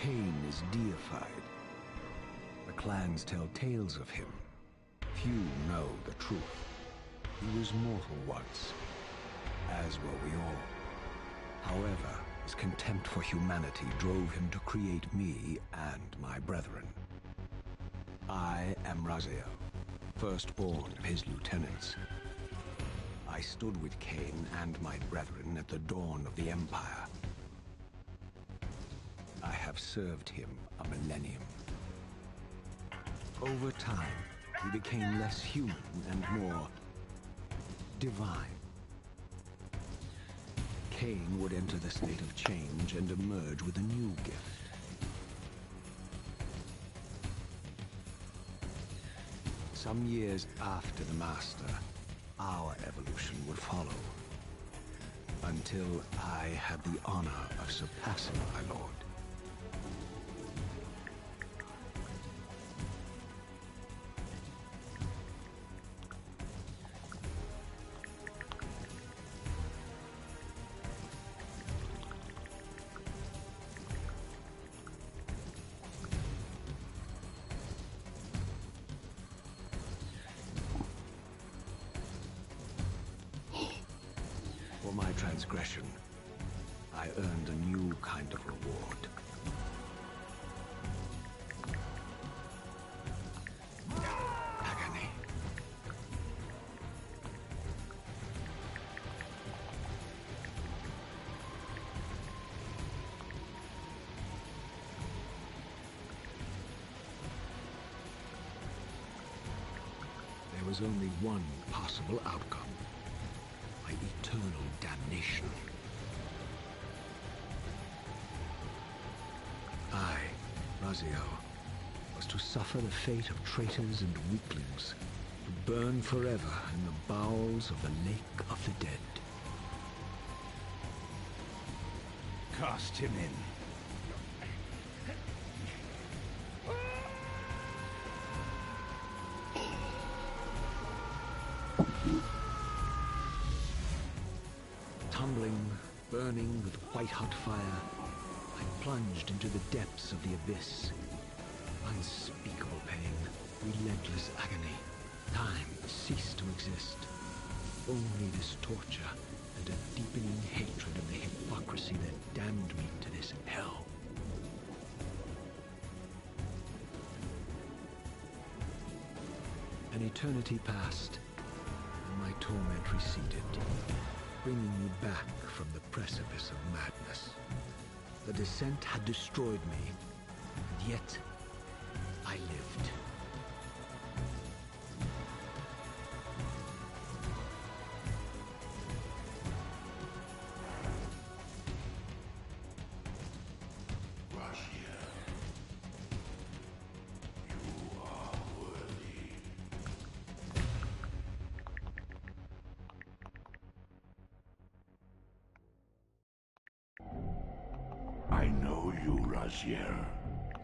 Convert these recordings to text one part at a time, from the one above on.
Cain is deified. The clans tell tales of him. Few know the truth. He was mortal once, as were we all. However, his contempt for humanity drove him to create me and my brethren. I am Raziel, firstborn of his lieutenants. I stood with Cain and my brethren at the dawn of the Empire. I have served him a millennium. Over time, he became less human and more divine. Cain would enter the state of change and emerge with a new gift. Some years after the Master, our evolution would follow. Until I had the honor of surpassing my lord. For my transgression, I earned a new kind of reward. Agony. There was only one possible outcome. My eternal damnation. I, Raziel, was to suffer the fate of traitors and weaklings, to burn forever in the bowels of the Lake of the Dead. Cast him in. Tumbling, burning with white-hot fire, I plunged into the depths of the abyss. Unspeakable pain, relentless agony. Time ceased to exist. Only this torture and a deepening hatred of the hypocrisy that damned me to this hell. An eternity passed, and my torment receded, bringing me back from the precipice of madness. The descent had destroyed me, and yet I lived. I know you, Razier.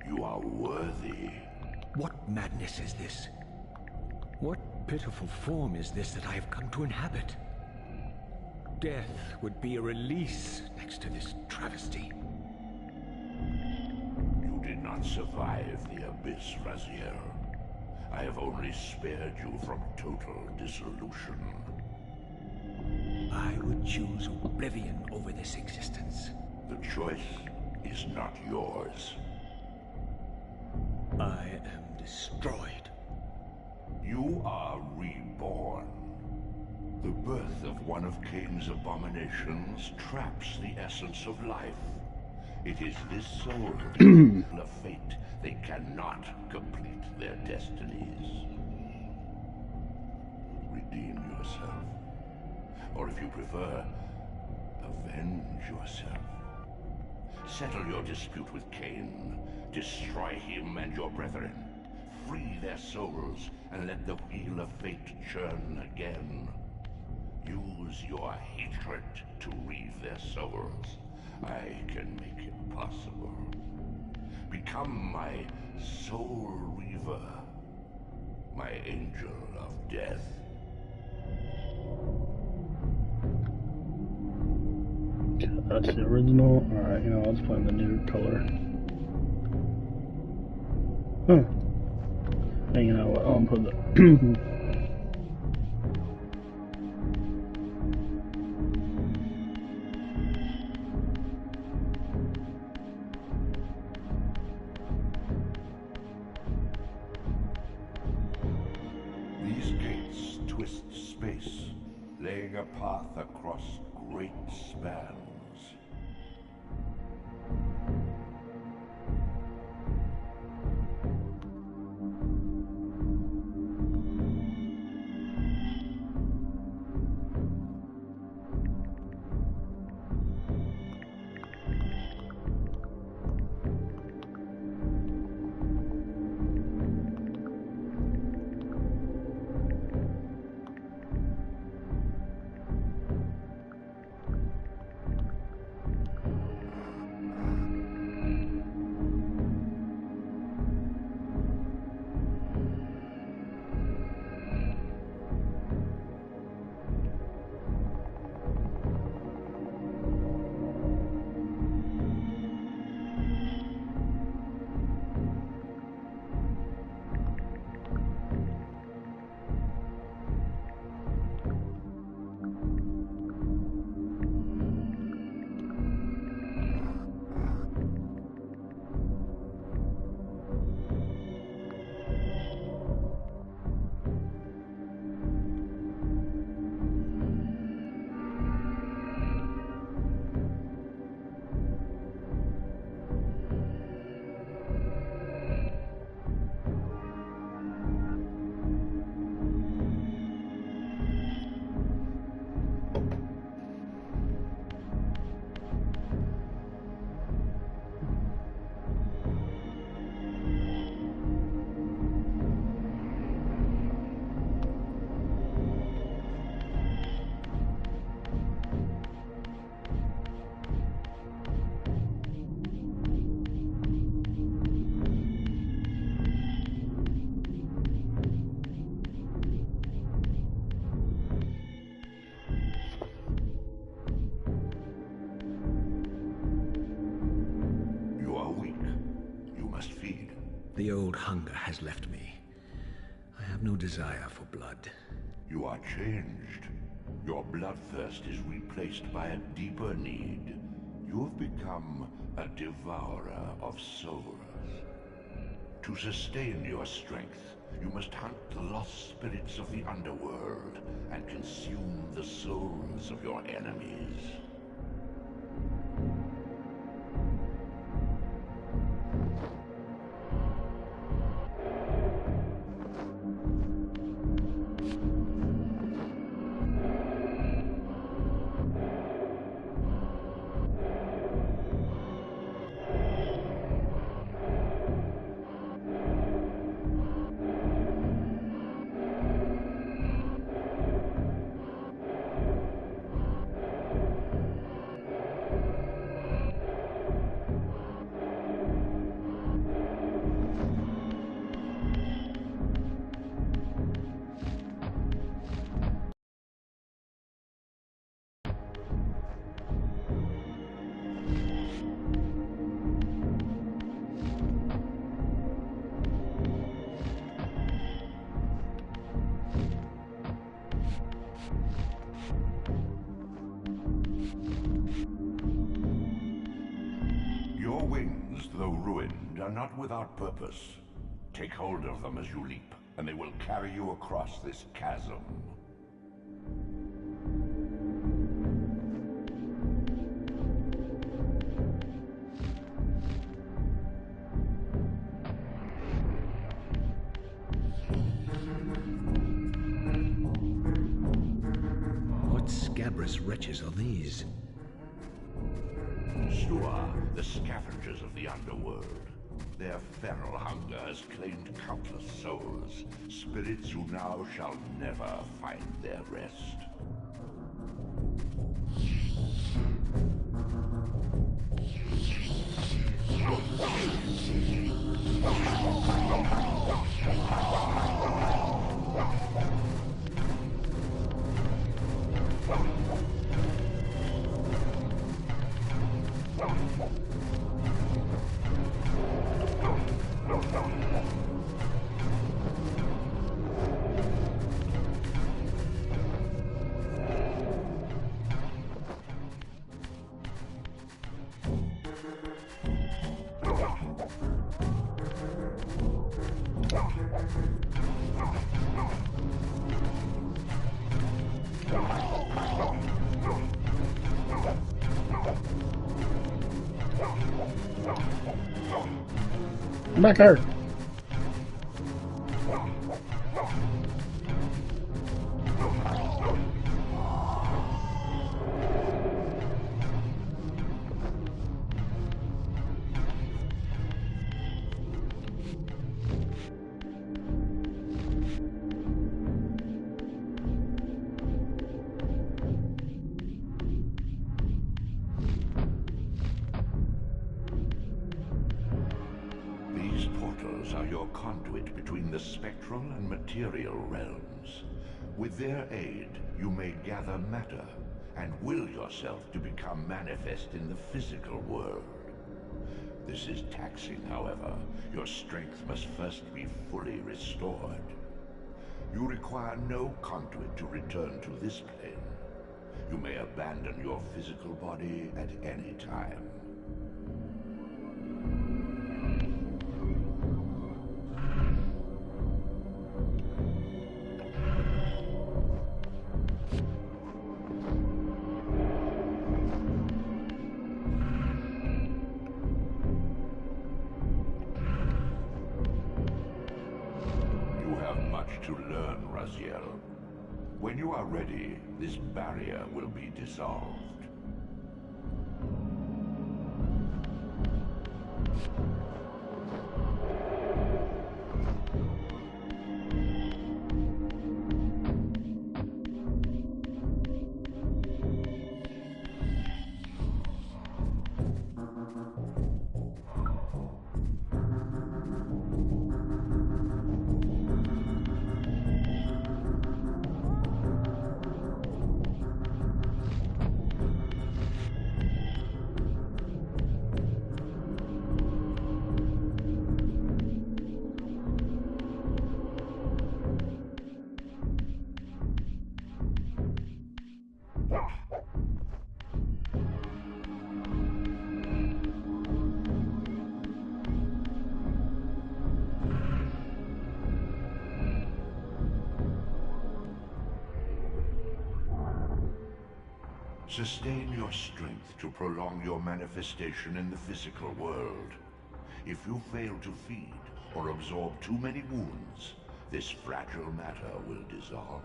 You are worthy. What madness is this? What pitiful form is this that I have come to inhabit? Death would be a release next to this travesty. You did not survive the abyss, Razier. I have only spared you from total dissolution. I would choose oblivion over this existence. The choice is not yours. I am destroyed. You are reborn. The birth of one of Cain's abominations traps the essence of life. It is this soul of fate. They cannot complete their destinies. Redeem yourself. Or if you prefer, avenge yourself. Settle your dispute with Cain. Destroy him and your brethren. Free their souls and let the wheel of fate churn again. Use your hatred to reave their souls. I can make it possible. Become my soul reaver. My angel of death. That's the original. Alright, you know, let's play in the new color. Huh. Hanging out. I'll put the. These gates twist space, laying a path across great spans. The old hunger has left me. I have no desire for blood. You are changed. Your bloodthirst is replaced by a deeper need. You have become a devourer of souls. To sustain your strength, you must hunt the lost spirits of the underworld and consume the souls of your enemies. Your wings, though ruined, are not without purpose. Take hold of them as you leap, and they will carry you across this chasm. What scabrous wretches are these? Stua, the scavengers of the underworld. Their feral hunger has claimed countless souls, spirits who now shall never find their rest. Come back here. Are your conduit between the spectral and material realms. With their aid, you may gather matter and will yourself to become manifest in the physical world. This is taxing, however. Your strength must first be fully restored. You require no conduit to return to this plane. You may abandon your physical body at any time. To learn, Raziel. When you are ready, this barrier will be dissolved. Sustain your strength to prolong your manifestation in the physical world. If you fail to feed or absorb too many wounds, this fragile matter will dissolve.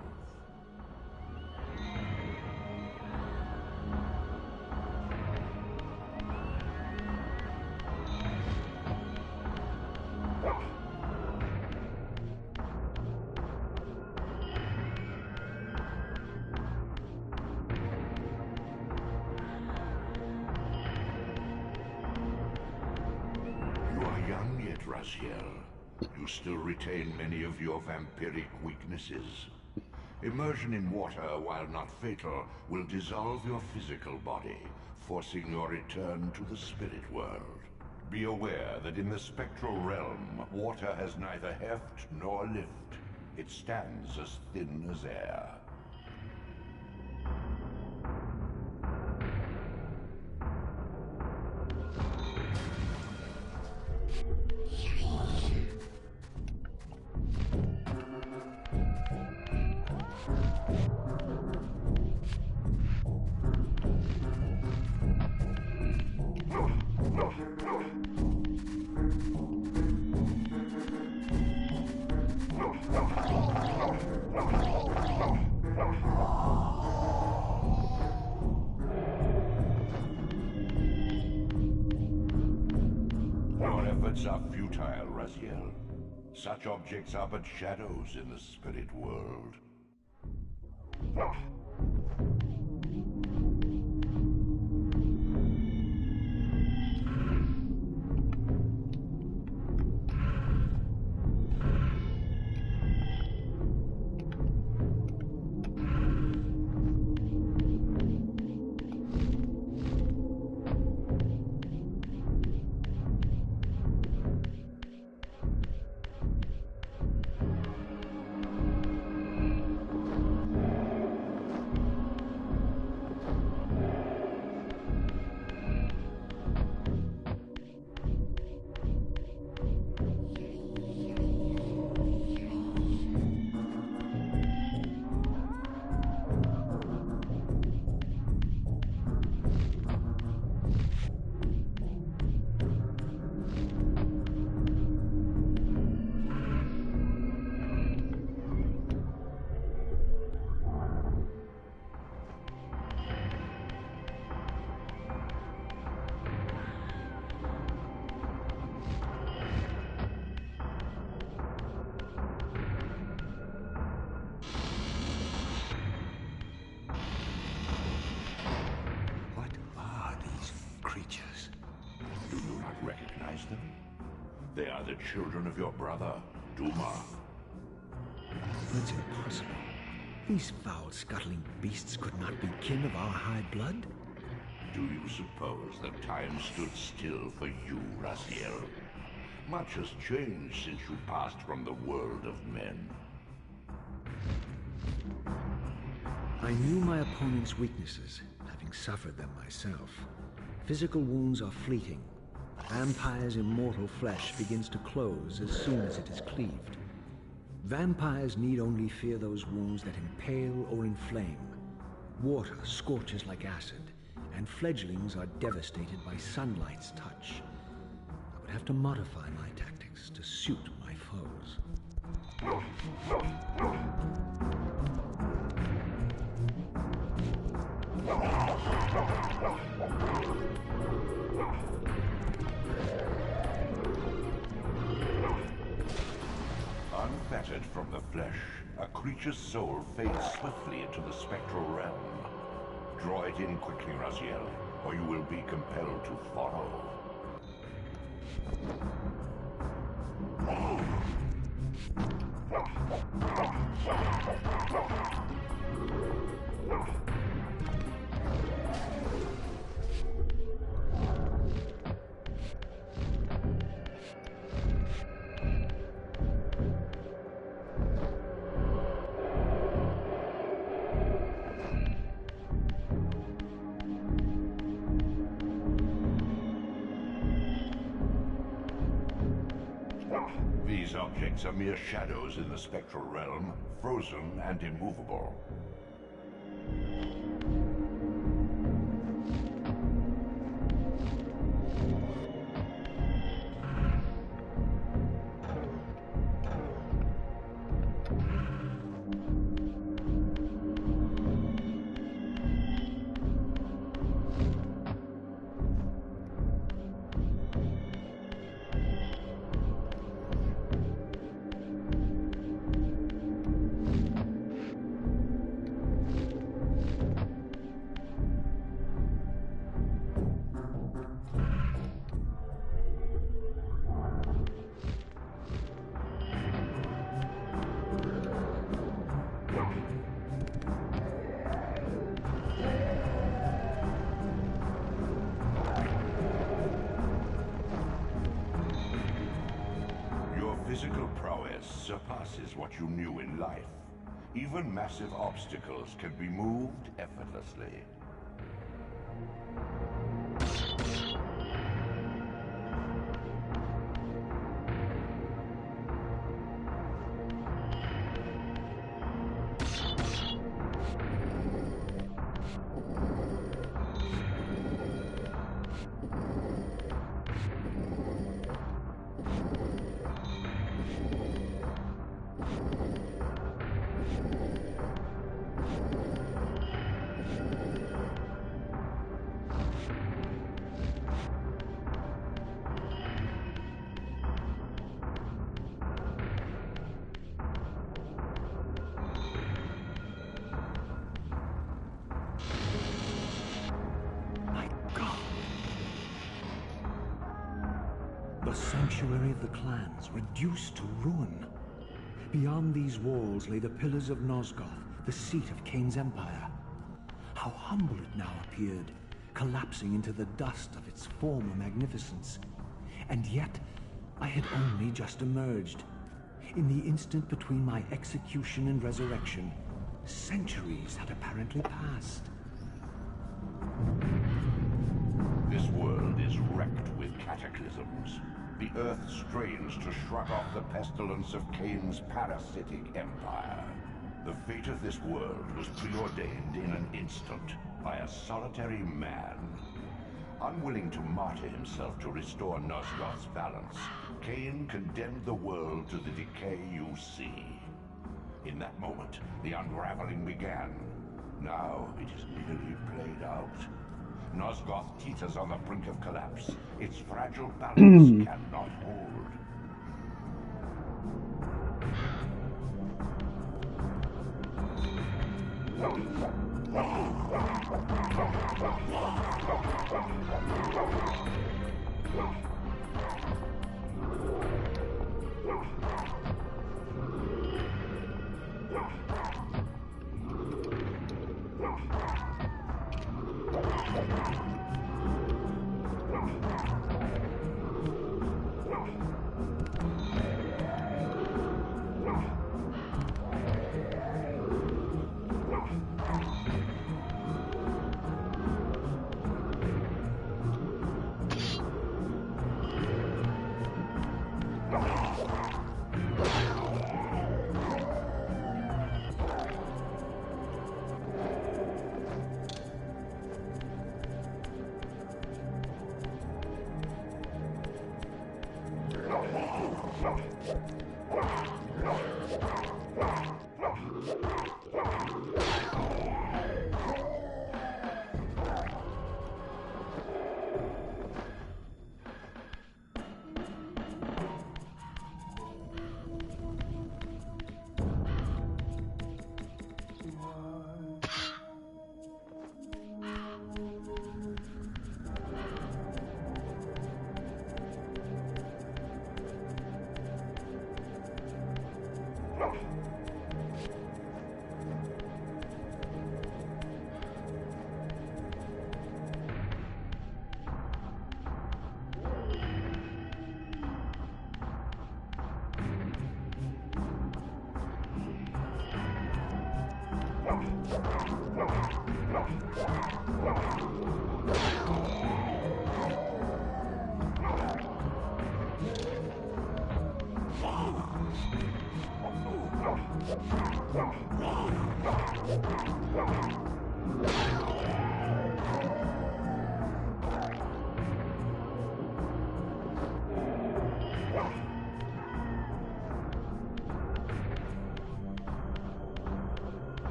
You still retain many of your vampiric weaknesses. Immersion in water, while not fatal, will dissolve your physical body, forcing your return to the spirit world. Be aware that in the spectral realm, water has neither heft nor lift. It stands as thin as air. Are futile, Raziel. Such objects are but shadows in the spirit world. They are the children of your brother, Duma. That's impossible. These foul, scuttling beasts could not be kin of our high blood. Do you suppose that time stood still for you, Raziel? Much has changed since you passed from the world of men. I knew my opponent's weaknesses, having suffered them myself. Physical wounds are fleeting. A vampire's immortal flesh begins to close as soon as it is cleaved. Vampires need only fear those wounds that impale or inflame. Water scorches like acid, and fledglings are devastated by sunlight's touch. I would have to modify my tactics to suit my foes. Unfettered from the flesh, a creature's soul fades swiftly into the spectral realm. Draw it in quickly, Raziel, or you will be compelled to follow. These objects are mere shadows in the spectral realm, frozen and immovable. surpasses what you knew in life. Even massive obstacles can be moved effortlessly. The sanctuary of the clans reduced to ruin. Beyond these walls lay the pillars of Nosgoth, the seat of Kain's empire. How humble it now appeared, collapsing into the dust of its former magnificence. And yet, I had only just emerged. In the instant between my execution and resurrection, centuries had apparently passed. This world is wrecked with cataclysms. The earth strains to shrug off the pestilence of Kain's parasitic empire. The fate of this world was preordained in an instant by a solitary man. Unwilling to martyr himself to restore Nosgoth's balance, Kain condemned the world to the decay you see. In that moment, the unraveling began. Now it is nearly played out. Nosgoth teeters on the brink of collapse. Its fragile balance cannot hold.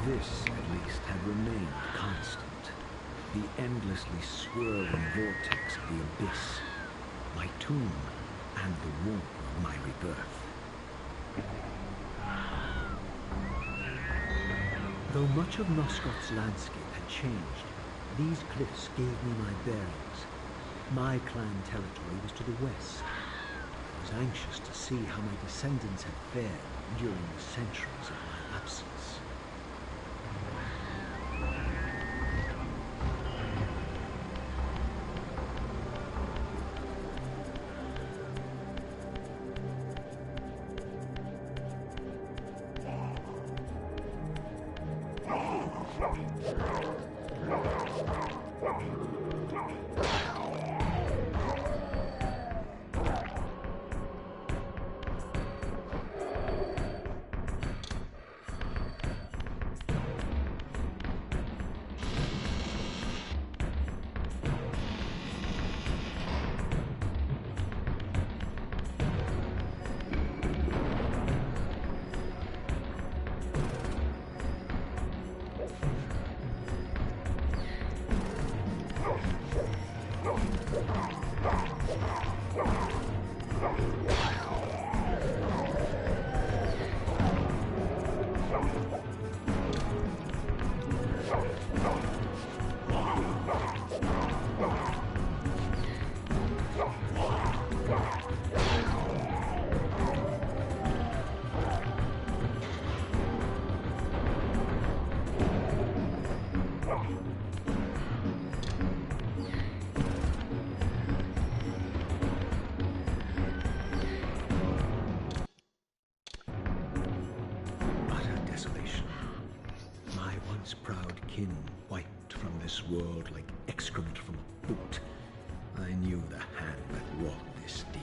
This, at least, had remained constant. the endlessly swirling vortex of the abyss, my tomb, and the womb of my rebirth. Though much of Nosgoth's landscape had changed, these cliffs gave me my bearings. My clan territory was to the west. I was anxious to see how my descendants had fared during the centuries of my absence. Proud kin wiped from this world like excrement from a boot. I knew the hand that wrought this deed.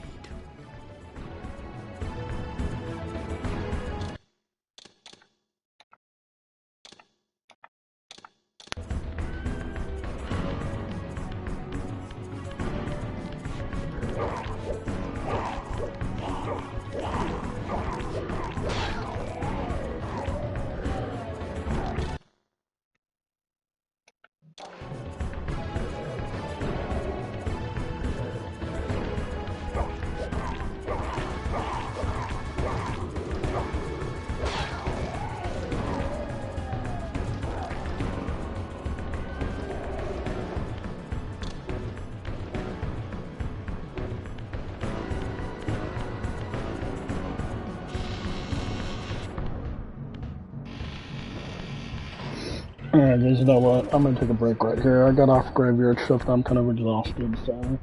Alright guys, you know what? I'm gonna take a break right here. I got off graveyard shift, I'm kind of exhausted, so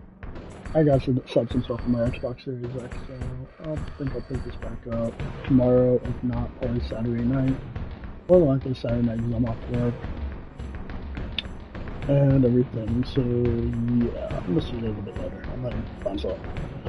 I got to set some stuff on my Xbox Series X, so I think I'll pick this back up tomorrow, if not, probably Saturday night. Or likely Saturday night because I'm off work. And everything, so yeah, I'm gonna see you a little bit later. I'm gonna find something.